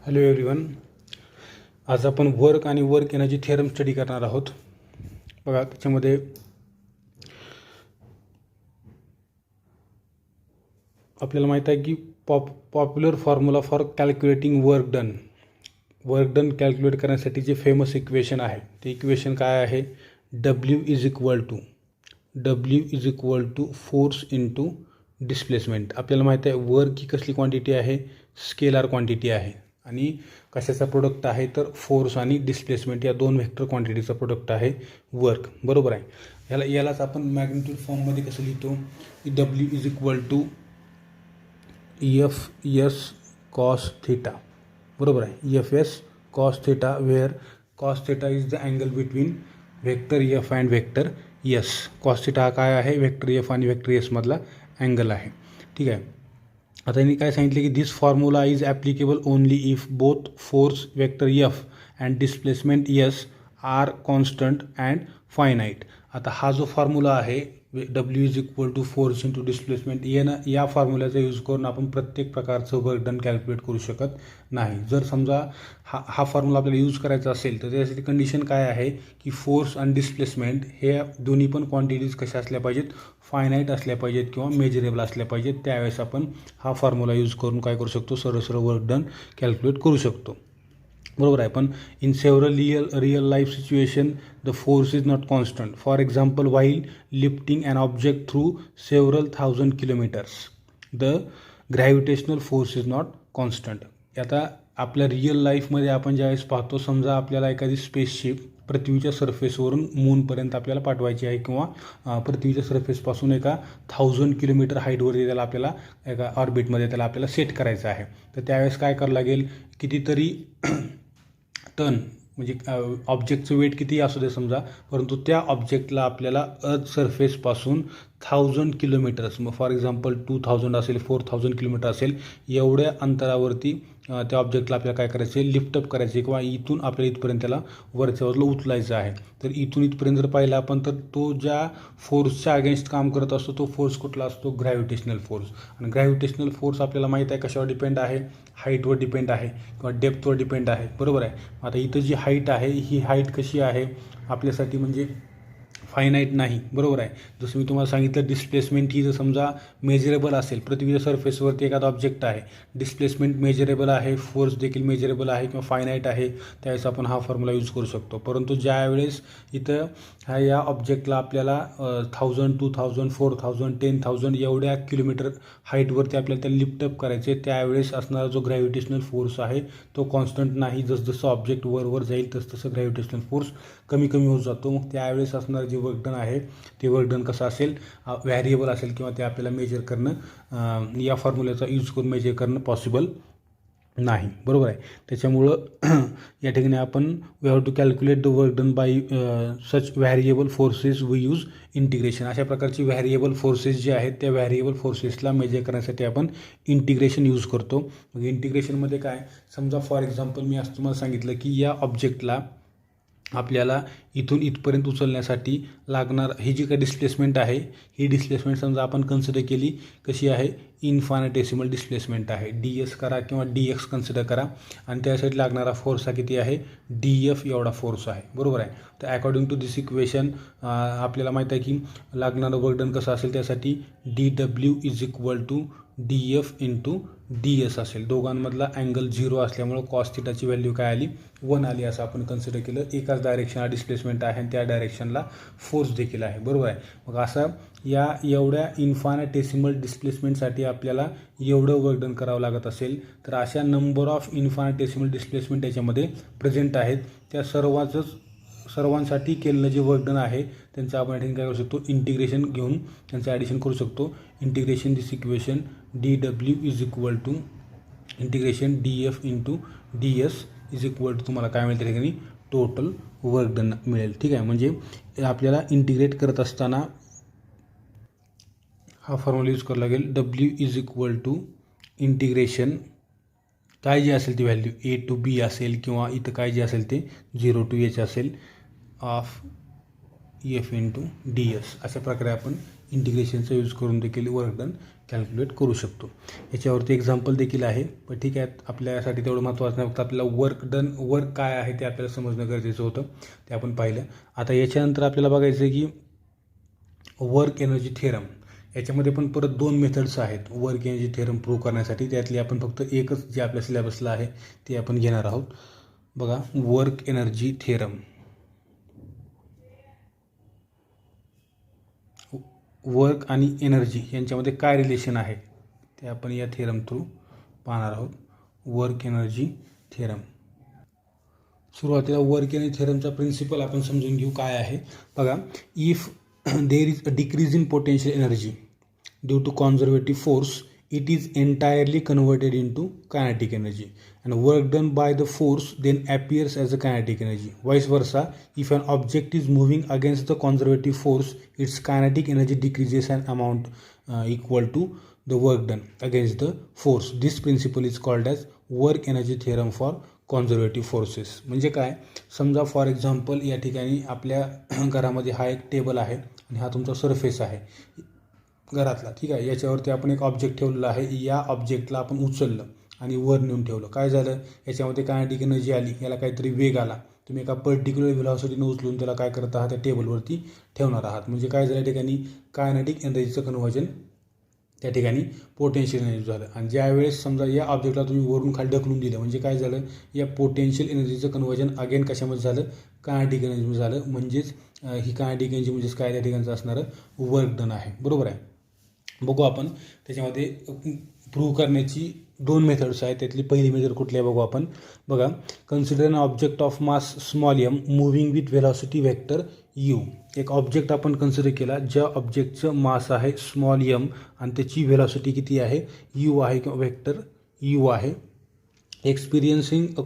Hello everyone. आज आपण work आणि वर्क एनर्जी थेरम स्टडी करणार आहोत. बघा, त्याच्यामध्ये आपल्याला माहीत आहे की popular formula for calculating work done calculate करण्यासाठी जे फेमस इक्वेशन आहे ते इक्वेशन काय आहे? W is equal to force into displacement. आपल्याला माहीत आहे वर्क ही कसली क्वांटिटी आहे? स्केलार क्वांटिटी आहे. आणि कशाचा प्रोडक्ट आहे? तर फोर्स आणि डिस्प्लेसमेंट या दोन व्हेक्टर क्वांटिटीचा प्रोडक्ट आहे वर्क. बरोबर आहे. यालाच आपण मॅग्निट्यूड फॉर्ममध्ये कसं लिहितो? W is equal to Fs cos theta. बरोबर आहे. Fs cos theta, where cos theta is the angle between vector F and vector S. Cos theta हा काय आहे? व्हेक्टर F आणि व्हेक्टर S मधला अँगल आहे. ठीक आहे. आता यांनी काय सांगितले की this formula is applicable only if both force vector F and displacement S are constant and finite. आता हा जो फॉर्म्युला आहे W is equal to force into displacement, या फॉर्म्युल्याचा यूज करून आपण प्रत्येक प्रकारचं वर्क डन कॅल्क्युलेट करू शकत नाही. जर समजा हा फॉर्म्युला आपल्याला यूज करायचा असेल तर त्यासाठी कंडिशन काय आहे की फोर्स आणि डिस्प्लेसमेंट हे दोन्ही पण क्वांटिटीज कशा असल्या पाहिजेत? फायनाईट असल्या पाहिजेत किंवा मेजरेबल असल्या पाहिजेत. त्यावेळेस आपण हा फॉर्म्युला यूज करून काय करू शकतो? सरळ वर्क डन कॅल्क्युलेट करू शकतो. बरोबर आहे. पण in several real life situation the force is not constant. For example, while lifting an object through several thousand kilometres the gravitational force is not constant. आता आपल्या रिअल लाईफमध्ये आपण ज्यावेळेस पाहतो, समजा आपल्याला एखादी स्पेसशिप पृथ्वीच्या सरफेसवरून मूनपर्यंत आपल्याला पाठवायची आहे किंवा पृथ्वीच्या सरफेसपासून एका 1000 किलोमीटर हाईटवरती त्याला आपल्याला एका ऑर्बिटमध्ये त्याला आपल्याला सेट करायचं आहे. तर त्यावेळेस काय करावं लागेल? कितीतरी टन, म्हणजे ऑब्जेक्टचं वेट किती असू दे समजा, परंतु त्या ऑब्जेक्टला आपल्याला अर्थ सरफेसपासून 1000 किलोमीटर्स, मग फॉर एक्झाम्पल 2000 असेल, 4000 किलोमीटर असेल, एवढ्या अंतरावरती त्या ऑब्जेक्टला आपल्याला काय करायचं आहे? लिफ्टअप करायचे किंवा इथून आपल्याला इथपर्यंत त्याला वरच्या बाजूला उचलायचं आहे. तर इथून इथपर्यंत जर पाहिलं आपण तर तो ज्या फोर्सच्या अगेन्स्ट काम करत असतो तो फोर्स कुठला असतो? Gravitational force. आणि ग्रॅव्हिटेशनल फोर्स आपल्याला माहीत आहे कशावर डिपेंड आहे? हाईटवर डिपेंड आहे किंवा डेप्थवर डिपेंड आहे. बरोबर आहे. आता इथं जी हाईट आहे ही हाईट कशी आहे आपल्यासाठी? म्हणजे फायनाईट नाही. बरोबर आहे. जसं मी तुम्हाला सांगितलं, डिस्प्लेसमेंट ही जर समजा मेजरेबल असेल, पृथ्वीच्या सरफेसवरती एखादा ऑब्जेक्ट आहे, डिस्प्लेसमेंट मेजरेबल आहे, फोर्स देखील मेजरेबल आहे किंवा फायनाईट आहे, त्यावेळेस आपण हा फॉर्म्युला यूज करू शकतो. परंतु ज्यावेळेस इथं या ऑब्जेक्टला आपल्याला 1000, 2000, 4000, 10,000 एवढ्या किलोमीटर हाईटवरती आपल्याला त्याला लिफ्टअप करायचे, त्यावेळेस असणारा जो ग्रॅव्हिटेशनल फोर्स आहे तो कॉन्स्टंट नाही. जसजसं ऑब्जेक्ट वर जाईल तसतसं ग्रॅव्हिटेशनल फोर्स कमी होत जातो. मग त्यावेळेस असणारं जे वर्क डन आहे ते वर्क डन कसं असेल? व्हॅरिएबल असेल किंवा ते आपल्याला मेजर करणं, या फॉर्म्युल्याचा यूज करून मेजर करणं पॉसिबल नाही. बरोबर आहे. त्याच्यामुळं या ठिकाणी आपण we have to calculate the work done by such variable forces we use integration. अशा प्रकारची व्हॅरिएबल फोर्सेस जे आहेत त्या व्हॅरिएबल फोर्सेसला मेजर करण्यासाठी आपण इंटिग्रेशन यूज करतो. मग इंटिग्रेशनमध्ये काय? समजा फॉर एक्झाम्पल मी असं तुम्हाला सांगितलं की या ऑब्जेक्टला आपल्याला इथून इथपर्यंत उचलण्यासाठी लागणार ही जी काही डिस्प्लेसमेंट आहे, ही डिस्प्लेसमेंट समजा आपण कन्सिडर केली कशी आहे? इन्फायनाटेसिमल डिस्प्लेसमेंट आहे. DS करा किंवा DX कन्सिडर करा. आणि त्यासाठी लागणारा फोर्स हा किती आहे? DF एवढा फोर्स आहे. बरोबर आहे. तर अकॉर्डिंग टू दिस इक्वेशन आपल्याला माहीत आहे की लागणारं वर्क डन कसं असेल? त्यासाठी DW is equal to DF into DS असेल. दोघांमधला अँगल 0 असल्यामुळं कॉस थिटाची व्हॅल्यू काय आली? 1 आली, असं आपण कन्सिडर केलं. एकाच डायरेक्शनला डिस्प्लेसमेंट आहे आणि त्या डायरेक्शनला फोर्स देखील आहे. बरोबर आहे. मग असं या एवढ्या इन्फायनाटेसिमल डिस्प्लेसमेंटसाठी आपल्याला एवढं वर्क डन करावं लागत असेल तर अशा नंबर ऑफ इन्फायनाटेसिमल डिस्प्लेसमेंट याच्यामध्ये प्रेझेंट आहेत. त्या सर्वांसाठी केलेलं जे वर्क डन आहे त्यांचं आपण काय करू शकतो? इंटिग्रेशन घेऊन त्यांचं ॲडिशन करू शकतो. Integration this equation DW is equal to integration DF into DS is equal to तुम्हाला काय मिळेल? त्या ठिकाणी टोटल वर्क डन मिळेल. ठीक आहे. म्हणजे आपल्याला इंटिग्रेट करत असताना हा फॉर्म्युला यूज करावा लागेल. W is equal to integration काय जे असेल ती व्हॅल्यू A to B असेल किंवा इथं काय जे असेल ते 0 to H असेल ऑफ F इंटू DS. अशा प्रकारे आपण इंटिग्रेशनचा यूज करून देखील वर्क डन कॅल्क्युलेट करू शकतो. याच्यावरती एक्झाम्पल देखील आहे, पण ठीक आहे आपल्यासाठी तेवढं महत्त्वाचं नाही. फक्त आपल्याला वर्क काय आहे ते आपल्याला समजणं गरजेचं होतं, ते आपण पाहिलं. आता याच्यानंतर आपल्याला बघायचं आहे की वर्क एनर्जी थेरम. याच्यामध्ये पण परत 2 मेथड्स आहेत वर्क एनर्जी थेरम प्रूव्ह करण्यासाठी. त्यातली आपण फक्त एकच जे आपल्या सिलेबसला आहे ते आपण घेणार आहोत. बघा, वर्क एनर्जी थेरम. वर्क आणि एनर्जी यांच्यामध्ये काय रिलेशन आहे ते आपण या थेरम थ्रू पाहणार आहोत. Work energy theorem. सुरुवातीला वर्क एनर्जी थेरमचा प्रिन्सिपल आपण समजून घेऊ काय आहे. बघा, if there is a decrease in potential energy due to conservative force, it is entirely converted into kinetic energy, and work done by the force then appears as a kinetic energy. Vice versa, if an object is moving against the conservative force, its kinetic energy decreases an amount equal to the work done against the force. This principle is called as work energy theorem for conservative forces. म्हणजे काय, समजा for example या ठिकाणी आपल्या घरामध्ये हा एक table आहे आणि हा तुमचा सरफेस आहे घरातला, ठीक आहे. याच्यावरती आपण एक ऑब्जेक्ट ठेवलेला आहे. या ऑब्जेक्टला आपण उचललं आणि वर नेऊन ठेवलं. काय झालं, याच्यामध्ये कायनेटिक एनर्जी आली, याला काहीतरी वेग आला. तुम्ही एका पर्टिक्युलर व्हेलॉसिटीनं उचलून त्याला काय करत आहात, त्या टेबलवरती ठेवणार आहात. म्हणजे काय झालं, या ठिकाणी कायनेटिक एनर्जीचं कन्व्हर्जन त्या ठिकाणी पोटेन्शियल एनर्जी झालं. आणि ज्यावेळेस समजा या ऑब्जेक्टला तुम्ही वरून खाली ढकलून दिलं, म्हणजे काय झालं, या पोटेन्शियल एनर्जीचं कन्व्हर्जन अगेन कशामध्ये झालं, कायनेटिक एनर्जीमध्ये झालं. म्हणजेच ही कायनेटिक एनर्जी म्हणजेच काय, त्या ठिकाणचं असणारं वर्क डन आहे. बरोबर आहे. बघू आपण त्याच्यामध्ये प्रूव्ह करण्याची 2 मेथड्स आहेत. त्यातली पहिली मेथड कुठली आहे बघू आपण. बघा, consider an object of mass small m moving with velocity vector U. एक ऑब्जेक्ट आपण कन्सिडर केला, ज्या ऑब्जेक्टचं मास आहे स्मॉल एम आणि त्याची व्हेलॉसिटी किती आहे, यू आहे किंवा व्हेक्टर यू आहे. Experiencing a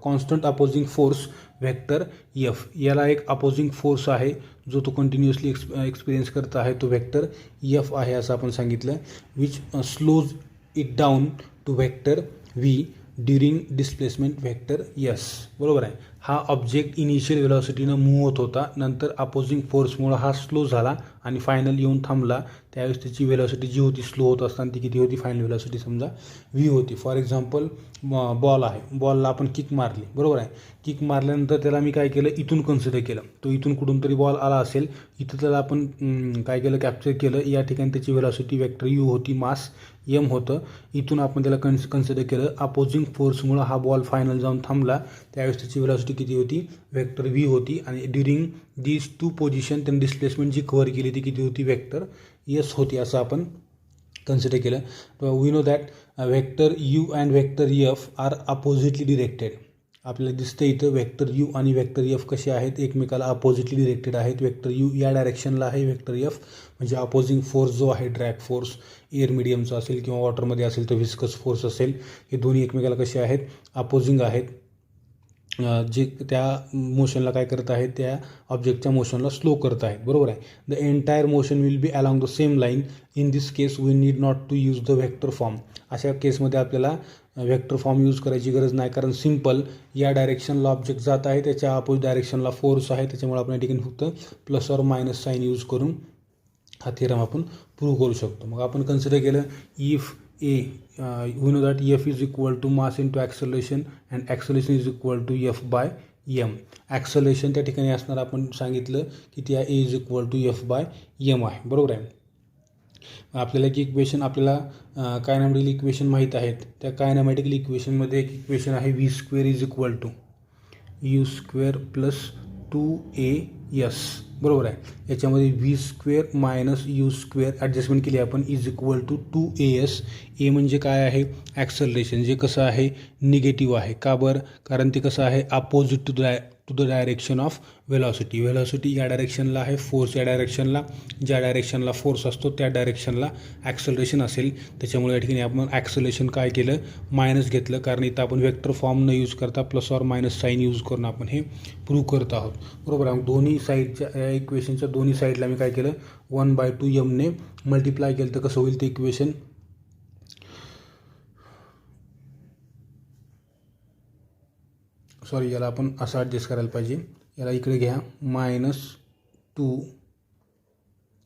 constant opposing force vector F. याला एक अपोजिंग फोर्स आहे जो तो कंटिन्युअसली एक्सपिरियन्स करत आहे, तो व्हेक्टर एफ आहे असं आपण सांगितलं. Which slows it down to vector V during displacement vector S. बरोबर आहे. हा ऑब्जेक्ट इनिशियल व्हेलॉसिटीनं मूव्ह होत होता, नंतर अपोजिंग फोर्समुळे हा स्लो झाला आणि फायनल येऊन थांबला. त्यावेळेस त्याची व्हेलॉसिटी जी होती स्लो होत असताना ती किती होती, फायनल व्हेलॉसिटी समजा व्ही होती. फॉर एक्झाम्पल बॉल आहे, बॉलला आपण किक मारली. बरोबर आहे. किक मारल्यानंतर त्याला मी काय केलं, इथून कन्सिडर केलं. तो इथून कुठून तरी बॉल आला असेल, इथं त्याला आपण काय केलं, कॅप्चर केलं. या ठिकाणी त्याची व्हेलॉसिटी व्हेक्टर यू होती, मास एम होतं. इथून आपण त्याला कन्सिडर केलं. अपोजिंग फोर्समुळं हा बॉल फायनल जाऊन थांबला. त्यावेळेस त्याची व्हेलॉसिटी किती होती, व्हेक्टर व्ही होती. आणि ड्युरिंग दीज 2 पोझिशन त्यांनी डिस्प्लेसमेंट जी कव्हर केली ती किती होती, व्हेक्टर एस होती असं आपण कन्सिडर केलं. We know that vector U and vector F are oppositely directed. आपल्याला दिसतं इथं व्हेक्टर यू आणि व्हेक्टर एफ कसे आहेत, एकमेकाला अपोजिटली डिरेक्टेड आहेत. व्हेक्टर यू या डायरेक्शनला आहे, व्हेक्टर एफ म्हणजे अपोजिंग फोर्स जो आहे, ड्रॅग फोर्स एअर मिडियमचा असेल किंवा वॉटरमध्ये असेल तर व्हिस्कस फोर्स असेल, हे दोन्ही एकमेकाला कसे आहेत, अपोजिंग आहेत. जे त्या मोशनला काय करत आहेत, त्या ऑब्जेक्टच्या मोशनला स्लो करत आहेत. बरोबर आहे. The entire motion will be along the same line. In this case we need not to use the vector form. अशा केसमध्ये आपल्याला व्हेक्टर फॉर्म यूज करायची गरज नाही, कारण सिम्पल या डायरेक्शनला ऑब्जेक्ट जात आहे, त्याच्या अपोजिट डायरेक्शनला फोर्स आहे. त्याच्यामुळे आपण या ठिकाणी फक्त plus or minus sine use करून हा थिअरम आपण प्रूव्ह करू शकतो. मग आपण कन्सिडर केलं, if we know that F is equal to mass into acceleration and acceleration is equal to F by m. acceleration त्या ठिकाणी असणार आपण सांगितलं की त्या A is equal to F by m आहे. बरोबर आहे. आपल्याला एक इक्वेशन, आपल्याला कायनॅमॅटिकल इक्वेशन माहीत आहेत. त्या कायनॅमॅटिकल इक्वेशनमध्ये एक इक्वेशन आहे v² is equal to u² plus 2as. बरोबर आहे. याच्यामध्ये v² मायनस u² ॲडजस्टमेंट केली आपण, इज इक्वल टू 2as. ए म्हणजे काय आहे, ॲक्सलरेशन, जे कसं आहे निगेटिव्ह आहे. का बरं, कारण ते कसं आहे opposite to the direction of velocity. Velocity या डायरेक्शनला आहे, फोर्स या डायरेक्शनला. ज्या डायरेक्शनला फोर्स असतो त्या डायरेक्शनला ॲक्सलरेशन असेल. त्याच्यामुळे या ठिकाणी आपण ॲक्सलरेशन काय केलं, मायनस घेतलं, कारण इथं आपण वेक्टर फॉर्म न यूज करता plus or minus sine use करून आपण हे प्रूव्ह करत आहोत. बरोबर आहे. दोन्ही साईडच्या या इक्वेशनच्या दोन्ही साईडला मी काय केलं, 1/2 एमने मल्टिप्लाय केलं तर कसं होईल ते इक्वेशन, सॉरी याला आपण असं ॲडजस्ट करायला पाहिजे. याला इकडे घ्या, -2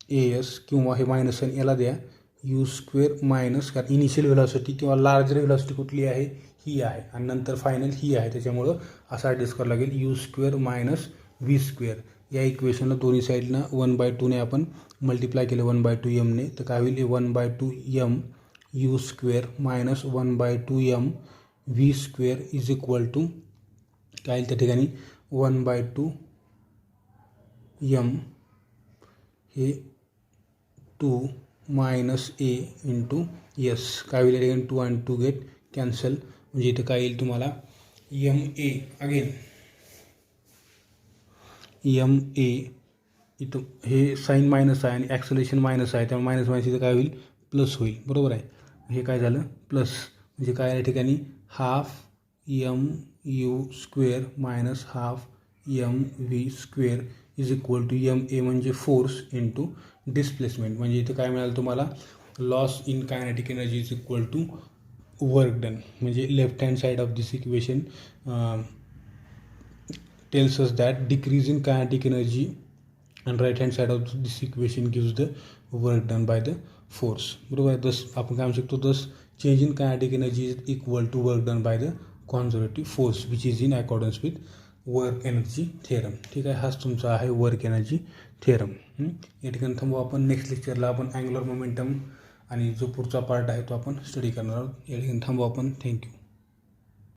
एस किंवा हे मायनस साईन याला द्या यू स्क्वेअर मायनस, कारण इनिशियल व्हेलॉसिटी किंवा लार्जर व्हेलॉसिटी कुठली आहे, ही आहे, आणि नंतर फायनल ही आहे, त्याच्यामुळं असं ॲडजस्ट करावं लागेल you square minus V square. या इक्वेशनला दोन्ही साईडनं 1/2ने आपण मल्टिप्लाय केलं 1/2 एमने, तर काय होईल 1/2 M U square minus 1/2 M V square is equal to काय येईल त्या ठिकाणी 1/2 एम हे 2 मायनस ए इंटू एस. काय होईल या ठिकाणी 2 आणि 2 गेट कॅन्सल, म्हणजे इथं काय येईल तुम्हाला M A, again M A, इथं हे साईन मायनस आहे आणि ॲक्सलेशन मायनस आहे, त्यामुळे मायनस मायनस इथं काय होईल प्लस होईल, बरोबर आहे. हे काय झालं प्लस, म्हणजे काय या ठिकाणी half M U square minus half M V square is equal to M A म्हणजे फोर्स इंटू डिस्प्लेसमेंट. म्हणजे इथं काय मिळालं तुम्हाला loss in kinetic energy is equal to work done. म्हणजे left hand side of this equation tells us that decrease in kinetic energy and right hand side of this equation gives the work done by the force. बरोबर आहे. thus आपण काय म्हणू शकतो, thus change in kinetic energy is equal to work done by the conservative force which is in accordance with work energy theorem. ठीक आहे, हाच तुमचा आहे वर्क एनर्जी थेरम. या ठिकाणी थांबू आपण. नेक्स्ट लेक्चरला आपण अँग्युलर मोमेंटम आणि जो पुढचा पार्ट आहे तो आपण स्टडी करणार आहोत. या ठिकाणी थांबू आपण. थँक्यू.